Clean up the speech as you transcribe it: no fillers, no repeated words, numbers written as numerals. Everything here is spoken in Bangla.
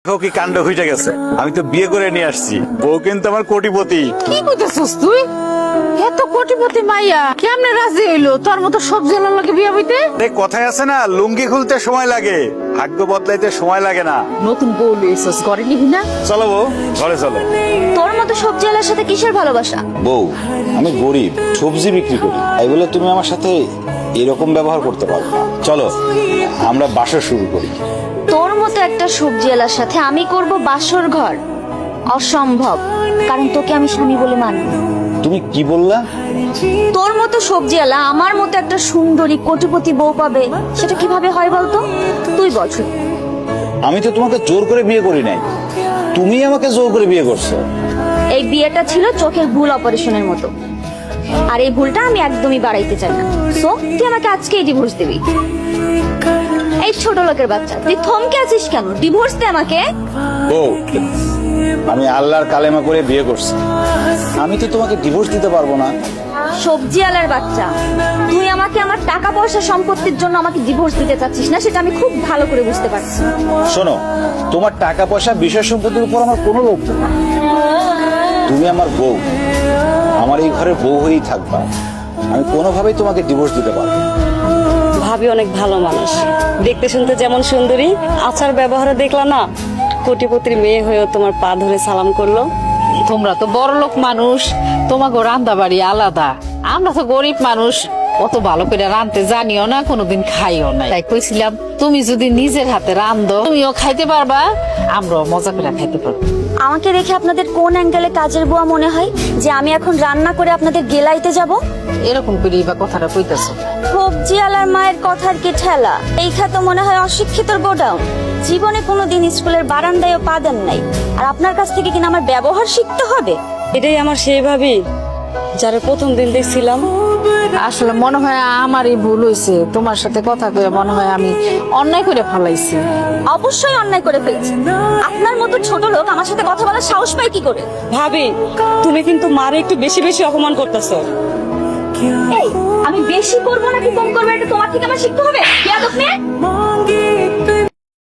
দেখো কি কাণ্ড হইতে গেছে। আমি তো বিয়ে করে নিয়ে আসছি, বউ কিন্তু আমার কোটিপতি। কি কইতেছস তুই? এত কোটিপতি মাইয়া কেমনে রাজি হইলো তোর মতো সবজি আলার লাগে বিয়ে হইতে? এই কথায় আছে না, লুঙ্গি খুলতে সময় লাগে, ভাগ্য বদলাইতে সময় লাগে না। নতুন বউ লইছস, ঘরে নিবি না? চলো বউ, ঘরে চলো। তোর মতো সবজি আলার সাথে কিসের ভালোবাসা? বউ, আমি গরিব, সবজি বিক্রি করি, তাই বলে তুমি আমার সাথে এরকম ব্যবহার করতে পারো না। চলো আমরা বাসা শুরু করি। তোর মতো একটা সবজি আলার সাথে আমি করব বাসর ঘর? অসম্ভব, কারণ তোকে আমি স্বামী বলে মানি না। তুমি কি বললা? তোর মতো সবজি আলা আমার মতো একটা সুন্দরী কোটিপতি বউ পাবে, সেটা কিভাবে হয় বলতো? তুই বল শুনি। আমি তো তোমাকে জোর করে বিয়ে করি নাই, তুমি আমাকে জোর করে বিয়ে করছো। এই বিয়েটা ছিল চোখের ভুল অপারেশনের মতো, আর এই ভুলটা আমি একদমই বাড়াইতে চাই না। সো তুই আমাকে আজকেই ডিভোর্স দিবি। এই ছোট লোকের বাচ্চা, তুই থমকে আছিস কেন? ডিভোর্স দে আমাকে। বউ, আমি আল্লাহর কালেমা করে বিয়ে করছি, আমি তো তোমাকে ডিভোর্স দিতে পারবো না। সবজি আলার বাচ্চা, তুই আমাকে আমার টাকা পয়সা সম্পত্তির জন্য আমাকে ডিভোর্স দিতে চাচ্ছিস না, সেটা আমি খুব ভালো করে বুঝতে পারছি। শোনো, তোমার টাকা পয়সা বিষয় সম্পত্তির উপর আমার কোনো লোভ নেই। তুমি আমার বউ, আমার এই ঘরের বউ হয়েই থাকবা। আমি কোনোভাবেই তোমাকে ডিভোর্স দিতে পারবো না। ভাবি অনেক ভালো মানুষ, দেখতে শুনতে যেমন সুন্দরী, আচার ব্যবহারে দেখলা না কোটিপতির মেয়ে হয়েও তোমার পা ধরে সালাম করলো। তোমরা তো বড় লোক মানুষ, তোমাকে রান্না বাড়ি আলাদা। আমরা তো গরিব মানুষ, অত ভালো করে রাঁধতে জানিও না, কোনোদিন খাইও না। তাই কইছিলাম তুমি যদি নিজের হাতে রান্ধো তুমিও খাইতে পারবা, আমরাও মজা করে খাইতে পারবো। আমাকে দেখে আপনাদের কোন অ্যাঙ্গেলে কাজের বুয়া মনে হয় যে আমি এখন রান্না করে আপনাদের গেলাইতে যাব? এরকম করেই বা কথাটা কইতেছো? সবজি আলার মায়ের কথার কি ঠেলা? এই খাতে মনে হয় অশিক্ষিতর গোডাউন। জীবনে কোনোদিন স্কুলের বারান্দায়ও পা দেন নাই, আর আপনার কাছ থেকে কিনা আমার ব্যবহার শিখতে হবে? এটাই আমার সেই ভাবি যারা প্রথম দিন দেখছিলাম। আসলে মনে হয় আমারই ভুল হয়েছে, তোমার সাথে কথা কয়ে মনে হয় আমি অন্যায় করে ফেলাইছি। অবশ্যই অন্যায় করে ফেলেছি। আপনার মতো ছোট লোক আমার সাথে কথা বলার সাহস পায় কি করে? ভাবি, তুমি কিন্তু মারে একটু বেশি বেশি অপমান করতেছো। এই, আমি বেশি করবো নাকি কম করবো এটা তোমার থেকে আমার শিখতে হবে। বেয়াদব মেয়ে।